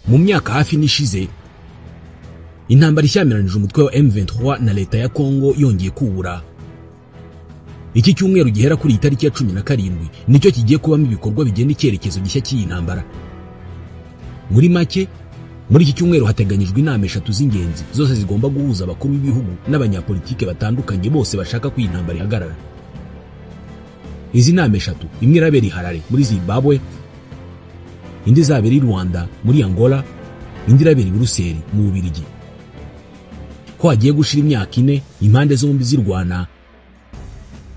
Mu myaka hafi nishize intambara ishyamiranyije umutwe wa M23 na leta ya Kongo yongeye kubura. Iki cyumweru gihera kuri itariki ya 17 nicyo kigiye kubamo ibikorwa bigenda icyerekezo gishya cy'iyi ntambara. Muri make, muri iki cyumweru hateganyijwe inama 3 z'ingenzi zose zigomba guhuza abakuru b'ibihugu n'abanyapolitike batandukanye bose bashaka ko iyi ntambara ihagarara. Izi nama 3, imwe irabera i Harare muri Zimbabwe, indi izabera i Rwanda muri Angola, indi irabera i Buruseli mu Bubiligi. Ko hagiye gushira imyaka 4 impande zombi zirwana,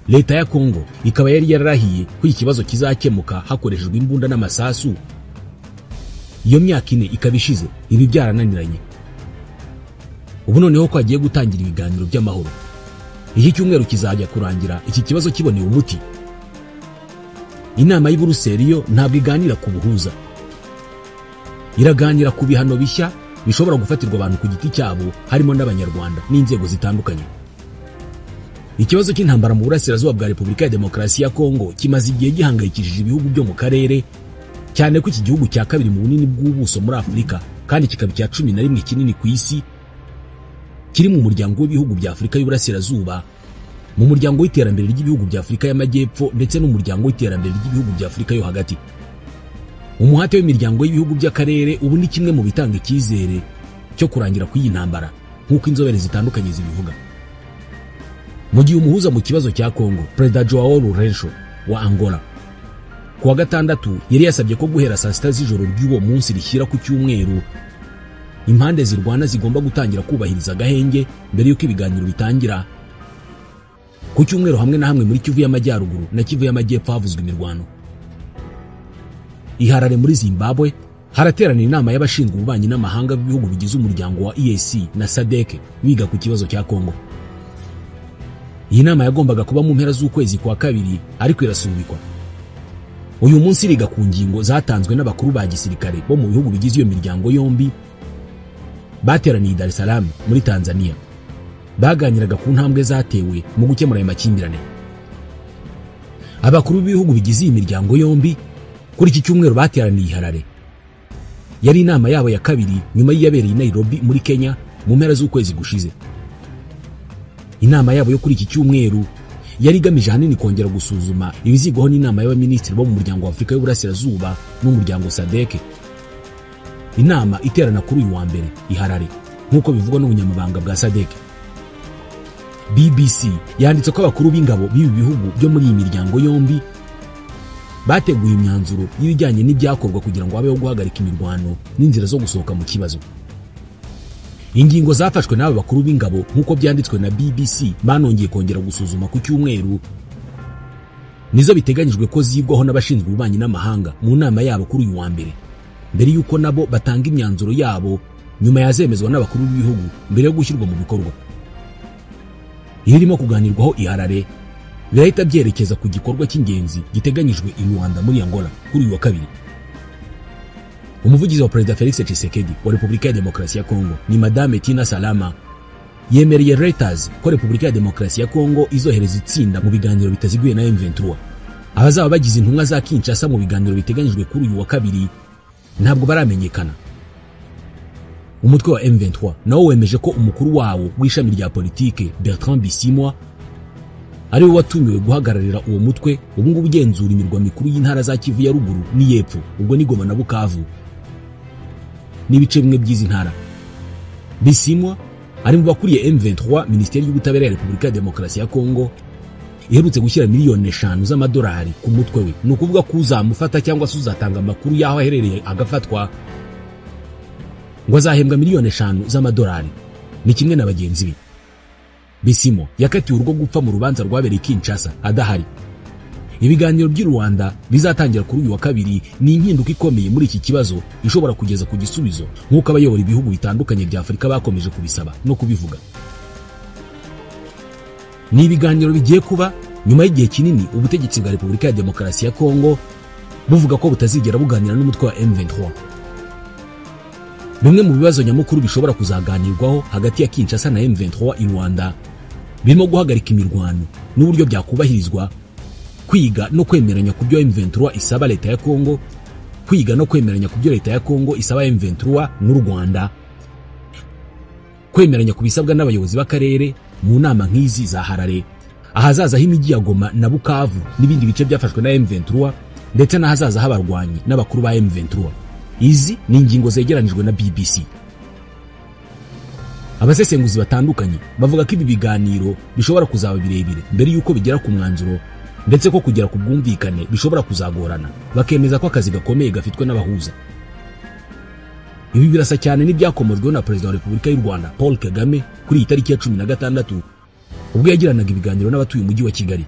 leta ya Kongo ikaba yari yararahiye ko ikibazo kizakemuka hakoreshejwe imbunda n'amasasu. Iyo myaka 4 ikabishize, ibi byarananiranye. Ubu noneho ko hagiye gutangira ibiganiro by'amahoro. Iki cyumweru kizajya kurangira iki kibazo kiboneye umuti. Inama y'I Buruseli yo ntabwo iganira ku buhuza, iraganira ku bihano bishya bishobora gufatirwa abantu ku giti cyabo, harimo n'abanyarwanda n'inzego zitandukanye. Ikibazo cy'intambara mu burasirazuba bwa Repubulika ya Demokarasi ya Kongo kimaze igihe gihangayikishije ibihugu byo mu karere, cyane ko iki gihugu cya kabiri mu bunini bw'ubuso muri Afurika kandi kikaba cya 11 kinini ku isi, kiri mu muryango w'ibihugu bya Afurika y'Uburasirazuba, mu muryango w'iterambere ry'ibihugu bya Afurika y'Amajyepfo ndetse n'umuryango w'iterambere ry'ibihugu bya Afurika yo hagati. Umuhate w'imiryango y'ibihugu by'akarere ubu ni kimwe mu bitanga icyizere cyo kurangira kw'iyi ntambara nk'uko inzobere zitandukanye zibivuga. Mu gihe umuhuza mu kibazo cya Kongo, Perezida Joao Lourenço wa Angola, kuwa gatandatu yari yasabye ko guhera saa 6 z'ijoro ry'uwo munsi rishyira ku cyumweru impande zirwana zigomba gutangira kubahiriza agahenge mbere y'uko ibiganiro bitangira. Ku cyumweru hamwe na hamwe muri Kivu y'Amajyaruguru na Kivu y'Amajyepfo havuzwe imirwano. I Harare muri Zimbabwe haraterana inama y'abashinzwe ububanyi n'amahanga b'ibihugu bigize umuryango wa EAC na SADC biga ku kibazo cya Kongo. Iyi nama yagombaga kuba mu mpera z'ukwezi kwa kabiri ariko irasubikwa. Uyu munsi iriga ku ngingo zatanzwe n'abakuru ba gisirikare bo mu bihugu bigize iyo miryango yombi bateraniye Dar es Salaam muri Tanzania. Baganiraga ku ntambwe zatewe mu gukemura aya makimbirane. Abakuru b'ibihugu bigize iyi miryango yombi kuri iki cyumweru bateraniye i Harare. Yari inama yabo ya kabiri nyuma y'iyabereye i Nairobi muri Kenya mu mpera z'ukwezi gushize. Inama yabo yo kuri iki cyumweru yari igamije ahanini kongera gusuzuma ibizigwaho n'inama y'abaminisitiri bo mu muryango wa Afurika y'Uburasirazuba n'umuryango SADC. Inama iterana kuri uyu wa mbere i Harare nk'uko bivugwa n'ubunyamabanga bwa SADC. BBC yanditse ko abakuru b'ingabo b'ibi bihugu byo muri iyi miryango yombi bateguye imyanzuro y'ibijyanye n'ibyakorwa kugira ngo habeho guhagarika imirwano n'inzira zo gusohoka mu kibazo. Ingingo zafashwe n'aba bakuru b'ingabo nk'uko byanditswe na BBC banongeye kongera gusuzuma ku cyumweru nizo biteganyijwe ko zigwaho n'abashinzwe ububanyi n'amahanga mu nama yabo kuri uyu wa mbere y'uko nabo batanga imyanzuro yabo nyuma yazemezwa n'abakuru b'ibihugu mbere yo gushyirwa mu bikorwa. Irimo kuganirwaho i Harare birahita byerekeza ku gikorwa cy'ingenzi giteganyijwe i Rwanda muri Angola kuri uyu wa kabiri. Umuvugizi wa Perezida Felix Tshisekedi wa Repubulika ya Demokarasi ya Kongo ni Madame Tina Salama yemereye Reuters ko Repubulika ya Demokarasi ya Kongo izohereza itsinda mu biganiro bitaziguye na M23. Abazaba bagize intumwa za Kinshasa mu biganiro biteganyijwe kuri uyu wa kabiri ntabwo baramenyekana. Umutwe wa M23 nawo wemeje ko umukuru wawo w'ishami rya politike Bertrand Bisimwa ari we watumiwe guhagararira uwo mutwe ubu ngubu ugenzura imirwa mikuru y'intara za Kivu ya ruguru n'iyepfo, ubwo ni Goma na Bukavu n'ibice bimwe by'izi ntara. Bisimwa ari mu bakuriye M23. Minisiteri y'Ubutabera ya Repubulika ya Demokarasi ya Kongo iherutse gushyira miliyoni 5 z'amadolari ku mutwe we, ni ukuvuga ko uzamufata cyangwa se uzatanga amakuru y'aho aherereye agafatwa ngo azahembwa miliyoni 5 z'amadolari, ni kimwe na bagenzi be. Bisimo yakatiwe urwo gupfa mu rubanza rwabereye Kinshasa adahari. Ibiganiro by'u Rwanda bizatangira kuri uyu wa kabiri ni impinduka ikomeye muri iki kibazo ishobora kugeza ku gisubizo nk'uko abayobora ibihugu bitandukanye bya Afurika bakomeje kubisaba no kubivuga. Ni ibiganiro bigiye kuba nyuma y'igihe kinini ubutegetsi bwa Repubulika ya Demokarasi ya Kongo buvuga ko butazigera buganira n'umutwe wa M23. Bimwe mu bibazo nyamukuru bishobora kuzaganirwaho hagati ya Kinshasa na M23 i Rwanda birimo guhagarika imirwano n'uburyo byakubahirizwa, kwiga no kwemeranya ku byo M23 isaba leta ya Kongo, kwiga no kwemeranya ku byo leta ya Kongo isaba M23 n'u Rwanda, kwemeranya ku bisabwa n'abayobozi b'akarere mu nama nk'izi za Harare, ahazaza h'imijyi ya Goma na Bukavu n'ibindi bice byafashwe na M23, ndetse n'ahazaza h'abarwanyi n'abakuru ba M23. Izi ni ingingo zegeranijwe na BBC. Abasesenguzi batandukanye bavuga ko ibi biganiro bishobora kuzaba birebire mbere yuko bigera ku mwanzuro, ndetse ko kugera ku bwumvikane bishobora kuzagorana, bakemeza ko akazi gakomeye gafitwe n'abahuza. Ibi birasa cyane n'ibyakomojwe na Perezida wa Repubulika y'u Rwanda Paul Kagame kuri iyi tariki ya 16 ubwo yagiranaga ibiganiro n'abatuye umujyi wa Kigali.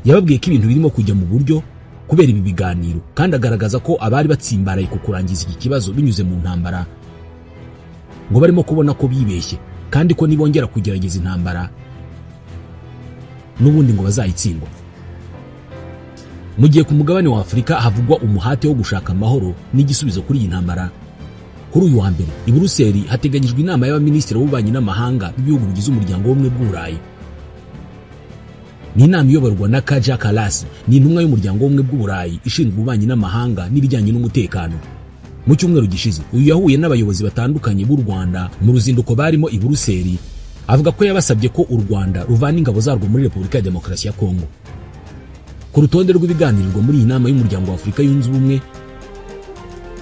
Yababwiye ko ibintu birimo kujya mu buryo kubera ibi biganiro, kandi agaragaza ko abari batsimbaraye ku kurangiza iki kibazo binyuze mu ntambara ngo barimo kubona ko bibeshye, kandi ko nibongera kugerageza intambara n'ubundi ngo bazayitsindwa. Mu gihe ku mugabane wa Afurika havugwa umuhate wo gushaka amahoro n'igisubizo kuri iyi ntambara, kuri uyu wa mbere i Buruseli hateganyijwe inama y'abaminisitiri b'ububanyi n'amahanga b'ibihugu bigize umuryango w'ubumwe bw'Uburayi. Ni inama iyoborwa na Kaja Kallas, ni intumwa y'umuryango w'ubumwe bw'Uburayi ishinzwe ububanyi n'amahanga n'ibijyanye n'umutekano. Mu cyumweru gishize uyu yahuye n'abayobozi batandukanye b'u Rwanda mu ruzinduko barimo i Buruseli, avuga ko yabasabye ko u Rwanda ruvana ingabo zarwo muri Repubulika ya Demokarasi ya Kongo. Ku rutonde rw'ibiganirirwa muri iyi nama y'umuryango wa Afurika yunze ubumwe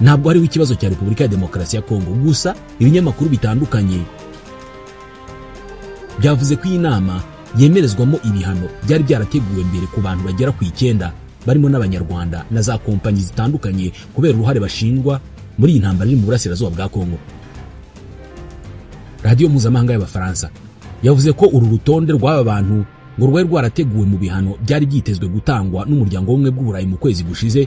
ntabwo hariho ikibazo cya Repubulika ya Demokarasi ya Kongo, gusa ibinyamakuru bitandukanye byavuze ko iyi nama yemerezwamo ibihano byari byarateguwe mbere ku bantu bagera ku 9 barimo n'abanyarwanda na za kompanyi zitandukanye kubera uruhare bashinjwa muri iyi ntambara iri mu burasirazuba bwa Kongo. Radio mpuzamahanga y'Abafaransa yavuze ko uru rutonde rw'aba bantu ngo rwari rwarateguwe mu bihano byari byitezwe gutangwa n'umuryango w'ubumwe bw'Uburayi mu kwezi gushize,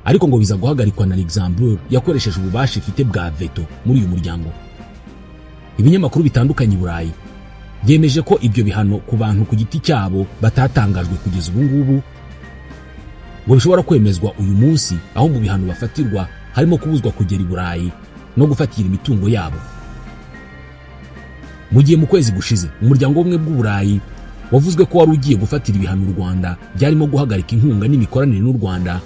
ariko ngo biza guhagarikwa na Luxembourg yakoresheje ububasha ifite bwa veto muri uyu muryango. Ibinyamakuru bitandukanye i Burayi byemeje ko ibyo bihano ku bantu ku giti cyabo batatangajwe kugeza ubu ngubu ngo bishobora kwemezwa uyu munsi, aho mu bihano bafatirwa harimo kubuzwa kugera i Burayi no gufatira imitungo yabo. Mu gihe mu kwezi gushize umuryango w'ubumwe bw'Uburayi wavuzwe ko wari ugiye gufatira ibihano u Rwanda byarimo guhagarika inkunga n'imikoranire n'u Rwanda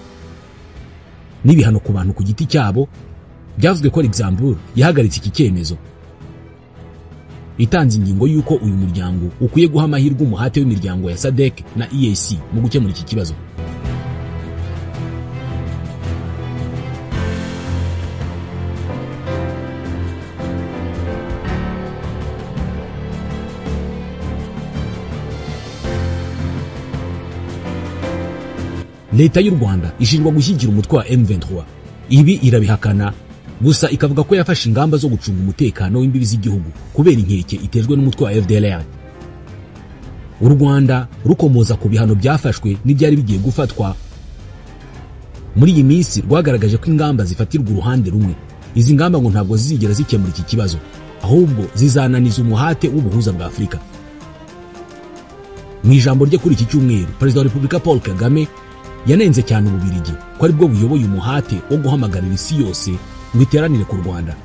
n'ibihano ku bantu ku giti cyabo, byavuzwe ko Luxembourg yahagaritse iki cyemezo, itanze ingingo y'uko uyu muryango ukwiye guha amahirwe umuhate w'imiryango ya SADC na EAC mu gukemura iki kibazo. Leta y'u Rwanda ishinjwa gushyigikira umutwe wa M23. Ibi irabihakana, gusa ikavuga ko yafashe ingamba zo gucunga umutekano w'imbibi z'igihugu kubera inkeke itejwe n'umutwe wa FDLR. U Rwanda rukomoza ku bihano byafashwe n'ibyari bigiye gufatwa muri iyi minsi rwagaragaje ko ingamba zifatirwa uruhande rumwe. Izi ngamba ngo ntabwo zizigera zikemura iki kibazo, ahubwo zizananiza umuhate w'ubuhuza bwa Afurika. Mu ijambo rye kuri iki cyumweru, Perezida wa Repubulika Paul Kagame yanenze cyane Ububiligi ko ari bwo buyoboye umuhate wo guhamagarira isi yose ngo iteranire ku Rwanda.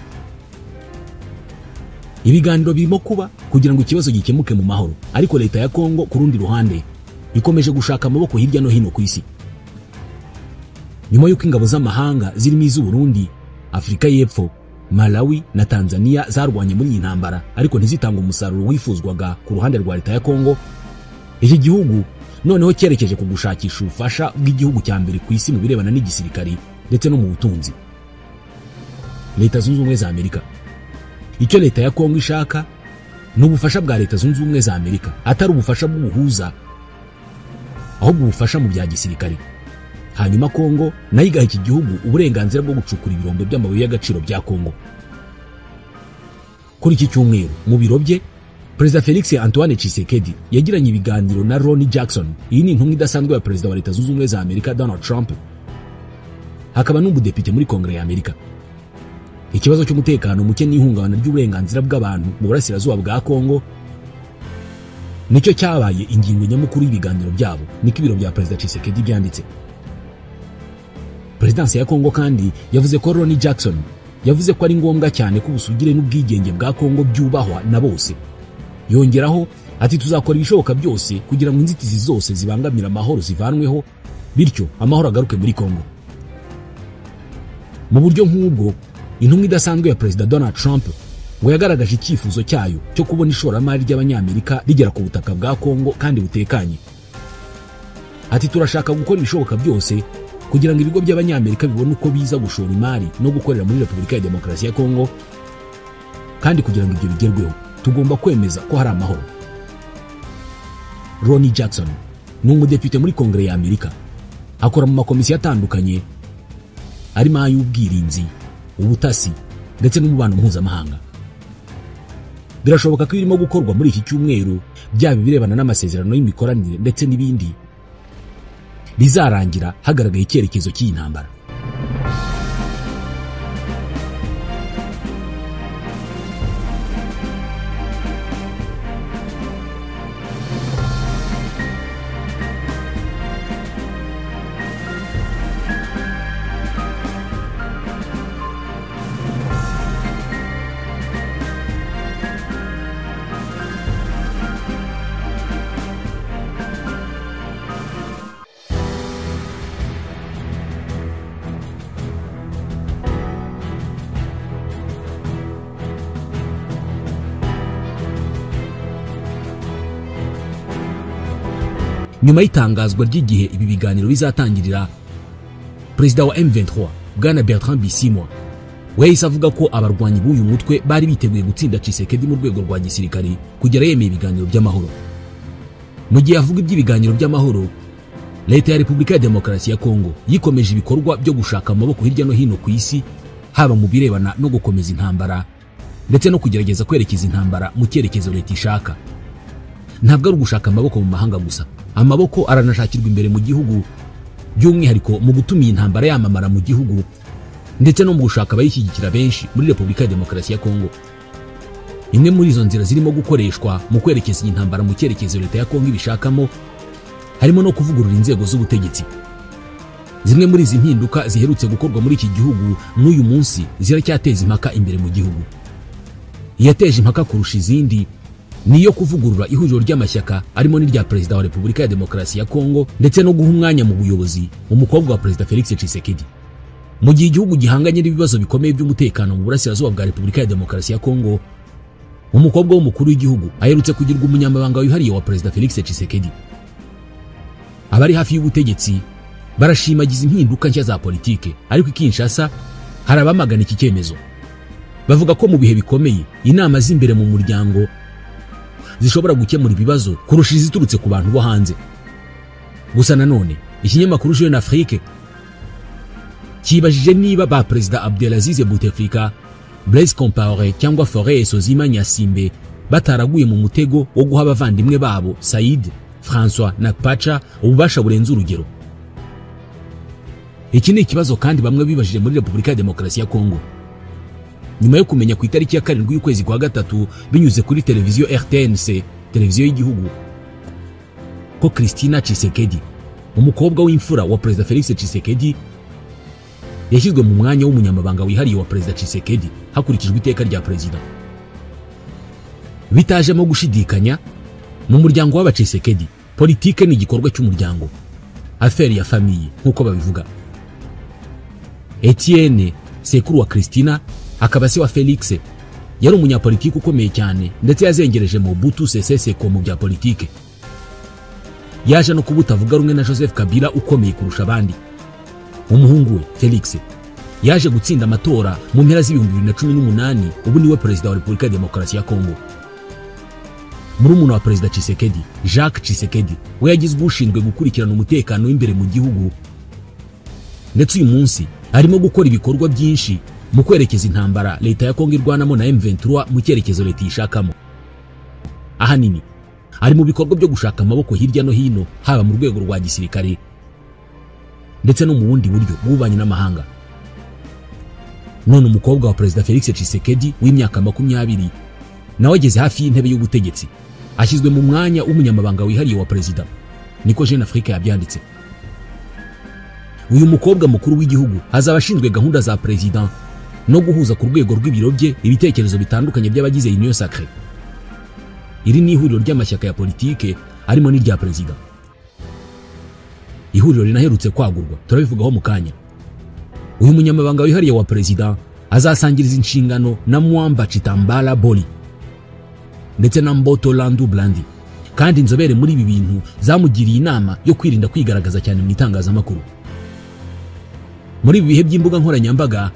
Ibiganiro birimo kuba kugira ngo ikibazo gikemuke mu mahoro, ariko leta ya Kongo ku rundi ruhande ikomeje gushaka amaboko hirya no hino ku isi. Nyuma y'uko ingabo z'amahanga zirimo iz'u Burundi, Afurika y'Epfo, Malawi na Tanzania zarwanye muri iyi ntambara ariko ntizitanga umusaruro wifuzwaga ku ruhande rwa leta ya Kongo, iki gihugu noneho cyerekeje ku gushakisha ubufasha bw'igihugu cya mbere ku isi mu birebana n'igisirikari ndetse no mu butunzi, Leta Zunze Ubumwe za Amerika. Icyo leta ya Kongo ishaka ni ubufasha bwa Leta Zunze Ubumwe za Amerika, atari ubufasha bw'ubuhuza, ahubwo ubufasha mu bya gisirikari. Hanyuma Kongo nayo igaha iki gihugu uburenganzira bwo gucukura ibirombe by'amabuye y'agaciro bya Kongo. Kuri iki cyumweru mu biro bye, Perezida Felix Antoine Tshisekedi yagiranye ibiganiro na Ronnie Jackson, iyi ni intumwa idasanzwe ya Perezida wa Leta Zunze Ubumwe za Amerika Donald Trump, hakaba n'umudepite muri Kongere ya Amerika. Ikibazo cy'umutekano muke n'ihungabana ry'uburenganzira bw'abantu mu burasirazuba bwa Kongo nicyo cyabaye ingingo nyamukuru y'ibiganiro byabo, niko ibiro bya Perezida Tshisekedi byanditse. Perezidansi ya Kongo kandi yavuze ko Ronnie Jackson yavuze ko ari ngombwa cyane ko ubusugire n'ubwigenge bwa Kongo byubahwa na bose. Yongeraho ati tuzakora ibishoboka byose kugira ngo inzitizi zose zibangamira amahoro zivanweho bityo amahoro agaruke muri Kongo. Mu buryo nk'ubwo intumwa idasanzwe ya Perezida Donald Trump ngo yagaragaje icyifuzo cyayo cyo kubona ishoramari ry'abanyamerika rigera ku butaka bwa Kongo kandi butekanye. Ati turashaka gukora ibishoboka byose kugira ngo ibigo by'abanyamerika bibone uko biza gushora imari no gukorera muri Repubulika ya Demokarasi ya Kongo, kandi kugira ngo ibyo bigerweho tugomba kwemeza ko hari amahoro. Ronnie Jackson ni umudepite muri Kongere ya Amerika, akora mu makomisiyo atandukanye arimo ay'ubwirinzi, ubutasi ndetse n'umubano mpuzamahanga. Birashoboka ko irimo gukorwa muri iki cyumweru byaba birebana n'amasezerano y'imikoranire ndetse n'ibindi bizarangira hagaragaye icyerekezo cy'iyi ntambara. Nyuma y'itangazwa ry'igihe ibi biganiro bizatangirira, Perezida wa M23 Bwana Bertrand Bisimwa wahise avuga ko abarwanyi b'uyu mutwe bari biteguye gutsinda Tshisekedi mu rwego rwa gisirikare kugera yemeye ibiganiro by'amahoro. Mu gihe avuga iby'ibiganiro by'amahoro, Leta ya Repubulika ya Demokarasi ya Kongo yikomeje ibikorwa byo gushaka amaboko hirya no hino ku isi, haba mu birebana no gukomeza intambara ndetse no kugerageza kwerekeza intambara mu cyerekezo leta ishaka. Ntabwo ari ugushaka amaboko mu mahanga gusa, amaboko aranashakirwa imbere mu gihugu, by'umwihariko mu gutuma iyi ntambara yamamara mu gihugu ndetse no mu gushaka abayishyigikira benshi muri Repubulika ya Demokarasi ya Kongo. Imwe muri izo nzira zirimo gukoreshwa mu kwerekeza iyi ntambara mu cyerekezo leta ya Kongo ibishakamo harimo no kuvugurura inzego z'ubutegetsi. Zimwe muri izi mpinduka ziherutse gukorwa muri iki gihugu n'uyu munsi ziracyateza impaka imbere mu gihugu. Iyateje impaka kurusha izindi niyo kuvugurura ihuriro ry'amashyaka arimo n'irya Perezida wa Repubulika ya Demokarasi ya Kongo ndetse no guha umwanya mu buyobozi umukobwa wa Perezida Felix Tshisekedi. Mu gihe igihugu gihanganye n'ibibazo bikomeye by'umutekano mu burasirazuba bwa Repubulika ya Demokarasi ya Kongo, umukobwa w'umukuru w'igihugu aherutse kugirwa umunyamabanga wihariye wa Perezida Felix Tshisekedi. Abari hafi y'ubutegetsi barashimagiza impinduka nshya za politike, ariko Kinshasa hari abamagana iki cyemezo. Bavuga ko mu bihe bikomeye inama z'imbere mu muryango zishobora gukemura ibibazo kurusha iziturutse ku bantu bo hanze. Gusa nanone ikinyamakuru Jeune Afrique kibajije niba ba Perezida Abdelaziz Bouteflika, Blaise Compaoré cyangwa Faure Esozima Nyasimbe bataraguye mu mutego wo guha abavandimwe babo Said, François na Pacha ububasha burenze urugero. Iki ni ikibazo kandi bamwe bibajije muri Repubulika ya Demokarasi ya Kongo, nyuma yo kumenya ku itariki ya 7 y'ukwezi kwa gatatu binyuze kuri televiziyo RTNC, televiziyo y'igihugu, ko Christina Tshisekedi, umukobwa w'imfura wa Perezida Felix Tshisekedi, yashyizwe mu mwanya w'umunyamabanga wihariye wa Perezida Tshisekedi hakurikijwe iteka rya Perezida. Bitajemo gushidikanya, mu muryango w'aba Tshisekedi politike ni igikorwa cy'umuryango, affaire ya famille nkuko babivuga. Etienne, sekuru wa Christina, akaba se wa Felix, yari umunyapolitiki ukomeye cyane ndetse yazengereje Mobutu Sese Seko mu bya politike. Yaje no kubutavuga rumwe na Joseph Kabila ukomeye kurusha abandi. Umuhungu we Felix yaje gutsinda amatora mu mpera z'2018, ubu niwe Perezida wa Repubulika ya Demokarasi ya Kongo. Murumuna wa Perezida Tshisekedi, Jacques Tshisekedi, we yagizwe ushinzwe gukurikirana umutekano w'imbere mu gihugu, ndetse uyu munsi arimo gukora ibikorwa byinshi mu kwerekeza intambara leta ya Kongo irwanamo na M23 mu cyerekezo leta yishakamo. Ahanini ari mu bikorwa byo gushaka amaboko hirya no hino, haba mu rwego rwa gisirikare ndetse no mu bundi buryo bw'ububanyi n'amahanga. None umukobwa wa Perezida Felix Tshisekedi w'imyaka 20 nawe ageze hafi y'intebe y'ubutegetsi, ashyizwe mu mwanya w'umunyamabanga wihariye wa Perezida, niko Jeune Afrique yabyanditse. Uyu mukobwa mukuru w'igihugu azaba ashinzwe gahunda za Perezida no guhuza ku rwego rw'ibiro bye ibitekerezo bitandukanye by'abagize Union Sacrée. Iri ni ihuriro ry'amashyaka ya politike arimo n'irya Perezida. ihuriro rinaherutse kwagurwa, turabivugaho mu kanya. Uyu munyamabanga wihariye wa perezida azasangiriza inshingano na Mwamba Chitambala Boli ndetse na Mboto Landu Blandi, kandi inzobere muri ibi bintu zamugiriye inama yo kwirinda kwigaragaza cyane mu itangazamakuru. Muri ibi bihe by'imbuga nkoranyambaga,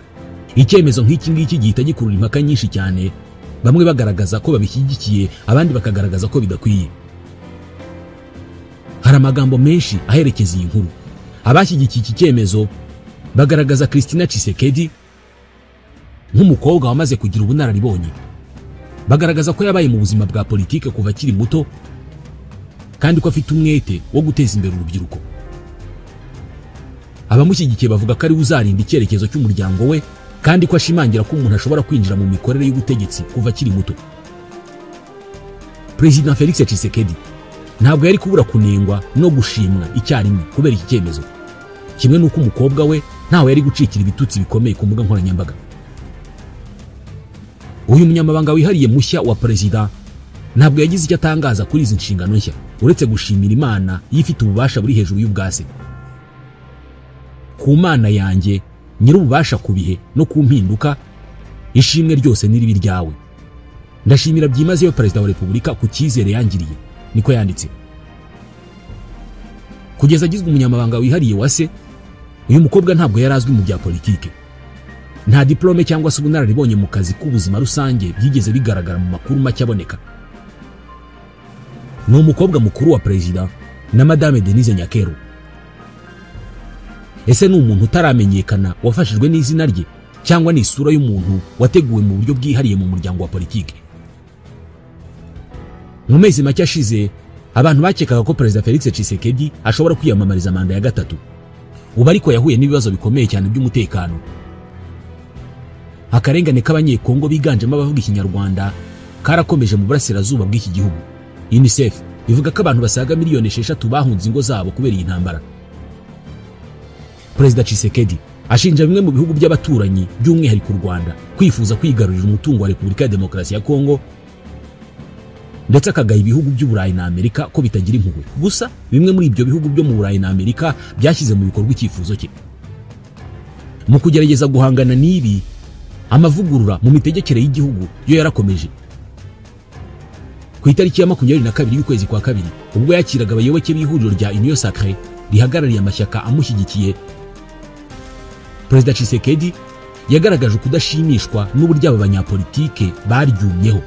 icyemezo nk'iki ngiki gihita gikurura impaka nyinshi cyane, bamwe bagaragaza ko babishyigikiye, abandi bakagaragaza ko bidakwiye. Hari amagambo menshi aherekeza iyi nkuru. Abashyigikiye iki cyemezo bagaragaza Christina Tshisekedi nk'umukobwa wamaze kugira ubunararibonye. Bagaragaza ko yabaye mu buzima bwa politike kuva akiri muto, kandi ko afite umwete wo guteza imbere urubyiruko. Abamushyigikiye bavuga ko ari uzarinda icyerekezo cy'umuryango we, kandi ko ashimangira ko umuntu ashobora kwinjira mu mikorere y'ubutegetsi kuva akiri muto. President Felix Tshisekedi ntabwo yari kubura kunengwa no gushimwa icyarimwe kubera iki cyemezo, kimwe n'uko umukobwa we ntawe yari gucikira ibitutsi bikomeye ku mbuga nkoranyambaga. Uyu munyamabanga wihariye mushya wa perezida ntabwo yagize icyo atangaza kuri izi nshingano nshya, uretse gushimira Imana yifite ububasha buri hejuru y'ubwase. Ku Mana yanjye nyir'ububasha ku bihe no ku mpinduka, ishimwe ryose n'iribi ryawe. Ndashimira byimazeyo perezida wa Repubulika ku cyizere yangiriye, niko yanditse. Kugeza agizwe umunyamabanga wihariye wa se, uyu mukobwa ntabwo yari azwi mu bya politike. Nta diplome cyangwa se ubunararibonye mu kazi k'ubuzima rusange byigeze bigaragara mu makuru make aboneka. Ni umukobwa mukuru wa perezida na Madame Denise Nyakero. Ese ni umuntu utaramenyekana wafashijwe n'izina rye, cyangwa ni isura y'umuntu wateguwe mu buryo bwihariye mu muryango wa politike? Mu mezi make ashize, abantu bakekaga ko Perezida Felix Tshisekedi ashobora kwiyamamariza manda ya gatatu. Ubu ariko yahuye n'ibibazo bikomeye cyane by'umutekano. Akarengane k'abanyekongo biganjemo abavuga ikinyarwanda karakomeje mu burasirazuba bw'iki gihugu. UNICEF ivuga ko abantu basaga miliyoni 6 bahunze ingo zabo kubera iyi ntambara. Perezida Tshisekedi ashinja bimwe mu bihugu by'abaturanyi by'umwihariko u Rwanda kwifuza kwigarurira umutungo wa Repubulika ya Demokarasi ya Kongo, ndetse akagaye ibihugu by'Uburayi na Amerika ko bitagira impuhwe. Gusa bimwe muri ibyo bihugu byo mu Burayi na Amerika byashyize mu bikorwa icyifuzo cye. Mu kugerageza guhangana n'ibi, amavugurura mu mitegekere y'igihugu yo yarakomeje. Ku itariki ya 22 y'ukwezi kwa kabiri, ubwo yakiraga abayoboke b'ihuriro rya Union Sacrée rihagarariye amashyaka amushyigikiye, Perezida Tshisekedi yagaragaje ukudashimishwa n'uburyo aba banyapolitike baryumyeho.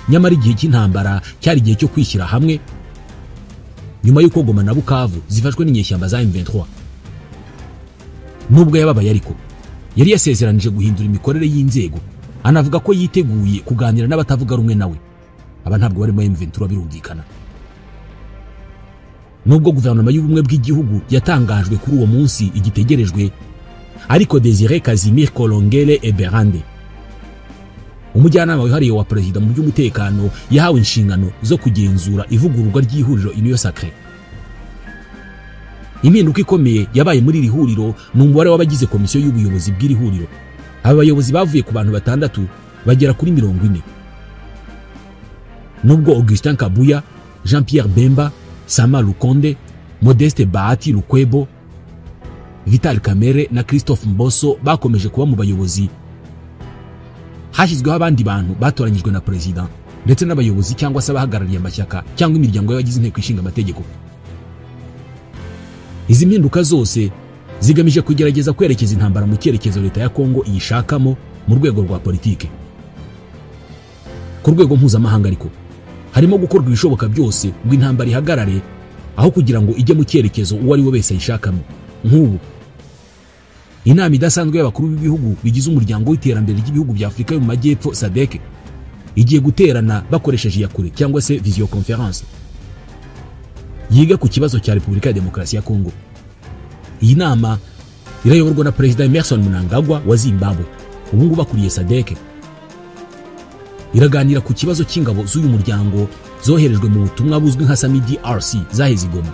Nyamara igihe cy'intambara cyari igihe cyo kwishyira hamwe, nyuma y'uko Goma na Bukavu zifashwe n'inyeshyamba za M23. Nubwo yababaye ariko, yari yasezeranije guhindura imikorere y'inzego, anavuga ko yiteguye kuganira n'abatavuga rumwe nawe. Aba ntabwo barimo M23 birumvikana. Nubwo guverinoma y'ubumwe bw'igihugu yatangajwe kuri uwo munsi igitegerejwe, ariko Désiré Casimir Kolongele Eberande, umujyanama wihariye wa perezida mu by'umutekano, yahawe inshingano zo kugenzura ivugururwa ry'ihuriro Union Sacrée. Impinduka ikomeye yabaye muri iri huriro ni umubare w'abagize komisiyo y'ubuyobozi bw'iri huriro. Aba bayobozi bavuye ku bantu 6 bagera kuri 40. Nubwo Augustin Kabuya, Jean-Pierre Bemba, Sama Lukonde, Modeste Bahati Lukwebo, Vital Kamerhe na Christophe Mboso bakomeje kuba mu bayobozi, hashyizweho abandi bantu batoranyijwe na perezida ndetse n'abayobozi cyangwa se abahagarariye amashyaka cyangwa imiryango y'abagize inteko ishinga amategeko. Izi mpinduka zose zigamije kugerageza kwerekeza intambara mu cyerekezo leta ya Kongo iyishakamo mu rwego rwa politike. Ku rwego mpuzamahanga ariko, harimo gukorwa ibishoboka byose ngo intambara ihagarare, aho kugira ngo ijye mu cyerekezo uwo ari we wese ayishakamo. Nk'ubu inama idasanzwe y'abakuru b'ibihugu bigize umuryango w'iterambere ry'ibihugu bya Afurika yo mu Majyepfo SADC igiye guterana bakoresheje iyakure cyangwa se visio conference, yiga ku kibazo cya Repubulika ya Demokarasi ya Kongo. Iyi nama irayoborwa na Perezida Emmerson Mnangagwa wa Zimbabwe, ubu ngubu akuriye SADC. Iraganira ku kibazo cy'ingabo z'uyu muryango zoherejwe mu butumwa buzwi nka SAMIDRC zaheze Goma.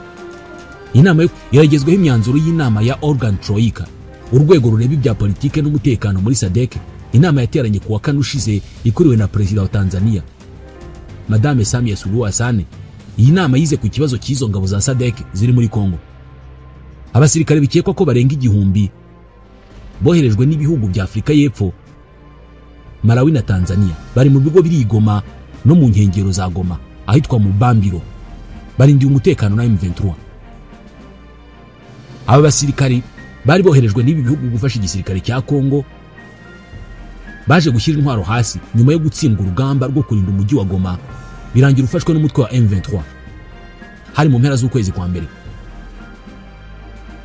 Inama iragezweho imyanzuro y'inama ya Organ Troika, urwego rureba ibya politike n'umutekano muri SADC. Inama yateranye ku wa 4 ushize ikuriwe na Perezida wa Tanzania Madame Samia Suluhu Hassan. Iyi nama yize ku kibazo cy'izo ngabo za SADC ziri muri Kongo. abasirikare bikekwa ko barenga 1000 boherejwe n'ibihugu bya Afrika y'Epfo, Malawi na Tanzania bari mu bigo biri Goma no mu nkengero za Goma ahitwa mu Bambiro, barindiye umutekano na M23. Aba basirikari bari boherejwe n'ibi bihugu gufasha igisirikare cya Kongo, baje gushyira intwaro hasi nyuma yo gutsindwa urugamba rwo kurinda umujyi wa Goma, birangira ufashwe n'umutwe wa M23 hari mu mpera z'ukwezi kwa mbere.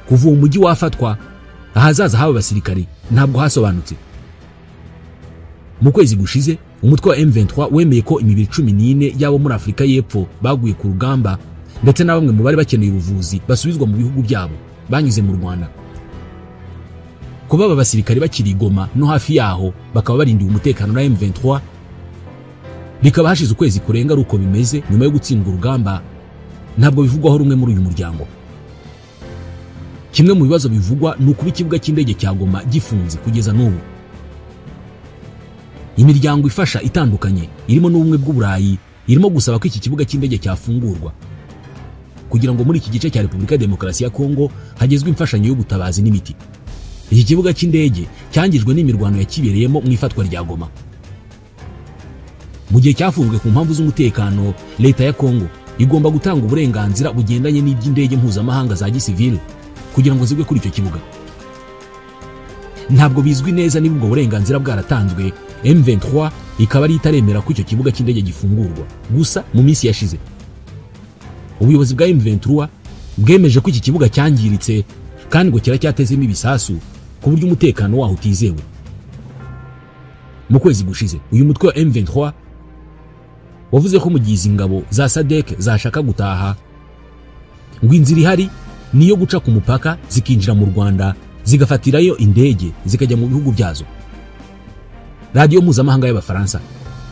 Kuva umujyi wafatwa, ahazaza haba basirikari ntabwo hasobanutse. Mu kwezi gushize umutwe wa M23 wemeye ko imibiri 14 yabo muri Afrika y'Epfo baguye ku rugamba, ndetse na bamwe mu bari bakeneye ubuvuzi basubizwa mu bihugu byabo banyuze mu Rwanda. Kuba aba basirikari bakiri Goma no hafi yaho bakaba barindiye umutekano na M23, bikaba hashize ukwezi kurenga ruko bimeze nyuma yo gutsindwa urugamba, ntabwo bivugwaho rumwe muri uyu muryango. Kimwe mu bibazo bivugwa ni ukuba ikibuga cy'indege cya Goma gifunze kugeza n'ubu. Imiryango ifasha itandukanye irimo n'ubumwe bw'Uburayi irimo gusaba ko iki kibuga cy'indege cyafungurwa kugira ngo muri iki gice cya Repubulika ya Demokarasi ya Kongo hagezwe imfashanyo y'ubutabazi n'imiti. Iki kibuga cy'indege cyangijwe n'imirwano yakibereyemo mu ifatwa rya Goma. Mu gihe cyafunzwe ku mpamvu z'umutekano, leta ya Kongo igomba gutanga uburenganzira bugendanye n'iby'indege mpuzamahanga za gisivile kugira ngo zigwe kuri icyo kibuga. Ntabwo bizwi neza niba ubwo burenganzira bwaratanzwe, M23 ikaba ari itaremera ko icyo kibuga cy'indege gifungurwa. Gusa mu minsi yashize ubuyobozi bwa M23 bwemeje ko iki kibuga cyangiritse kandi ngo kiracyatezemo ibisasu ku buryo umutekano waho utizewe. Mu kwezi gushize uyu mutwe wa M23 wavuze ko mu gihe ingabo za SADC zashaka gutaha, ngo inzira ihari niyo guca ku mupaka zikinjira mu Rwanda zigafatirayo indege zikajya mu bihugu byazo. Radio mpuzamahanga y'Abafaransa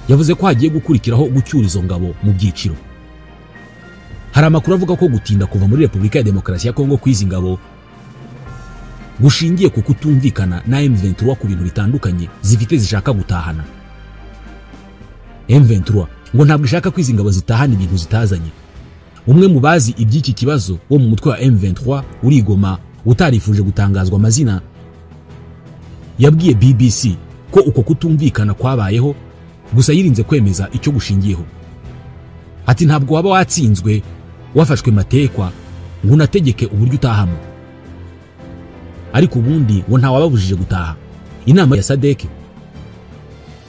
yavuze ko hagiye gukurikiraho gucyura izo ngabo mu byiciro. Hari amakuru avuga ko gutinda kuva muri Repubulika ya Demokarasi ya Kongo kwizi ngabo gushingiye ku kutumvikana na M23 ku bintu bitandukanye zifite zishaka gutahana. M23 ngo ntabwo ishaka kwizi ngabo zitahana ibintu zitazanye. Umwe mu bazi iby'iki kibazo wo mu mutwe wa M23 uri Goma utarifuje gutangazwa amazina yabwiye BBC ko uko kutumvikana kwabayeho, gusa yirinze kwemeza icyo gushingiyeho. Ati ntabwo waba watsinzwe wafashwe matekwa ngo unategeke uburyo utahamo, ariko ubundi ngo ntawababujije gutaha. Inama ya SADC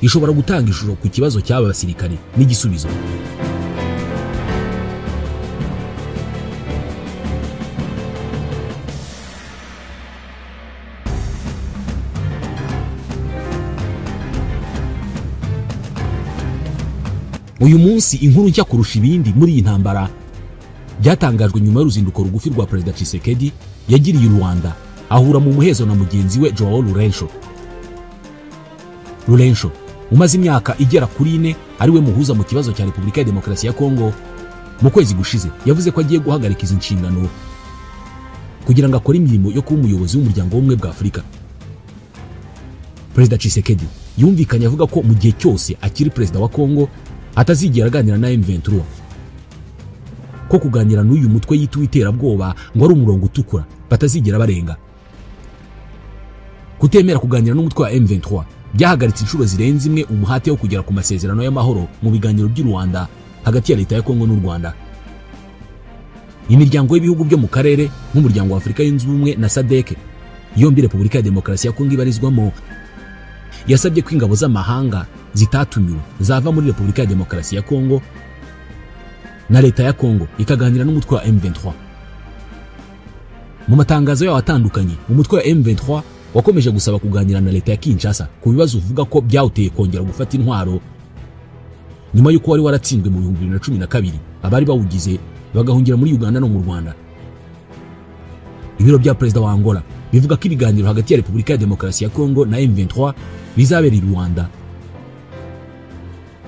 ishobora gutanga ishuro ku kibazo cy'aba basirikari n'igisubizo. Uyu munsi inkuru nshya kurusha ibindi muri iyi ntambara byatangajwe nyuma y'uruzinduko rugufi rwa Perezida Tshisekedi yagiriye Rwanda, ahura mu muhezo na mugenzi we Joao Lourenço. Lourenço umaze imyaka igera kuri 4 ariwe muhuza mu kibazo cya Repubulika ya Demokarasi ya Kongo, mu kwezi gushize yavuze ko agiye guhagarika izi nshingano kugira ngo akore imirimo yo kuba umuyobozi w'umuryango w'ubumwe bwa Afurika. Perezida Tshisekedi yumvikanye avuga ko mu gihe cyose akiri perezida wa Kongo atazigera aganira na M23, ko kuganira n'uyu mutwe yita w'iterabwoba ngo ari umurongo utukura batazigera barenga. Kutemera kuganira n'umutwe wa M23 byahagaritse inshuro zirenze imwe umuhate wo kugera ku masezerano y'amahoro mu biganiro by'u Rwanda hagati ya leta ya Kongo n'u Rwanda. Imiryango y'ibihugu byo mu karere nk'umuryango wa Afurika yunze ubumwe na SADC, yombi Repubulika ya Demokarasi ya Kongo ibarizwamo, yasabye ko ingabo z'amahanga zitatumiwe zava muri Repubulika ya Demokarasi ya Kongo na leta ya Kongo ikaganira n'umutwe wa M23. Mu matangazo yawo atandukanye, umutwe wa M23 wakomeje gusaba kuganira na leta ya Kinshasa ku bibazo uvuga ko byawuteye kongera gufata intwaro nyuma y'uko wari waratsinzwe mu 2012 abari bawugize bagahungira muri Uganda no mu Rwanda. Ibiro bya Perezida wa Angola bivuga ko ibiganiro hagati ya Repubulika ya Demokarasi ya Kongo na M23 bizabera i Rwanda.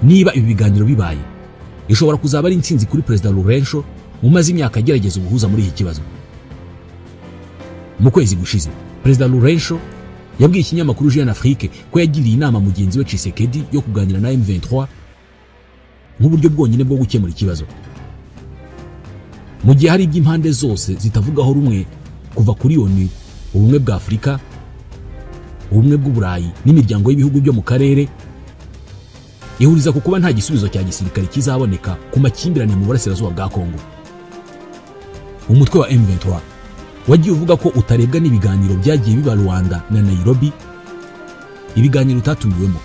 Niba ibi biganiro bibaye, ishobora kuzaba ari intsinzi kuri Perezida Lourenço umaze imyaka agerageza ubuhuza muri iki kibazo. Mu kwezi gushize Perezida Lourenço yabwiye ikinyamakuru Jeune Afrique ko yagiriye inama mugenzi we Tshisekedi yo kuganira na M23 nk'uburyo bwonyine bwo gukemura ikibazo. Mu gihe hari iby'impande zose zitavugaho rumwe, kuva kuri ONU, ubumwe bwa Afurika, ubumwe bw'Uburayi n'imiryango y'ibihugu byo mu karere, ihuriza ku kuba nta gisubizo cya gisirikare kizaboneka ku makimbirane mu burasirazuba bwa Kongo. Umutwe wa M23 wagiye uvuga ko utarebwa n'ibiganiro byagiye biba Rwanda na Nairobi, ibiganiro utatumiwemo.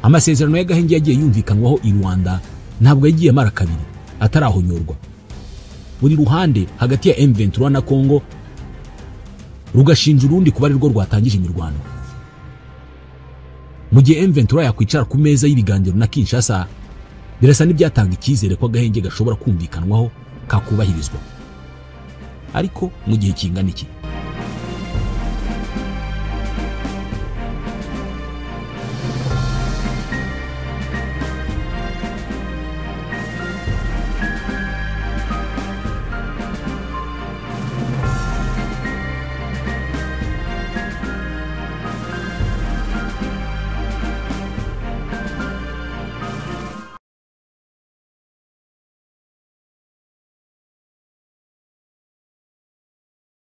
Amasezerano y'agahenge yagiye yumvikanwaho i Rwanda ntabwo yagiye mara kabiri atarahonyorwa. Buri ruhande hagati ya M23 na Kongo rugashinja urundi kuba ari rwo rwatangije imirwano. Mu gihe M23 yakwicara ku meza y'ibiganiro na Kinshasa, birasa n'ibyatanga icyizere ko agahenge gashobora kumvikanwaho kakubahirizwa. Ariko mu gihe kingana iki?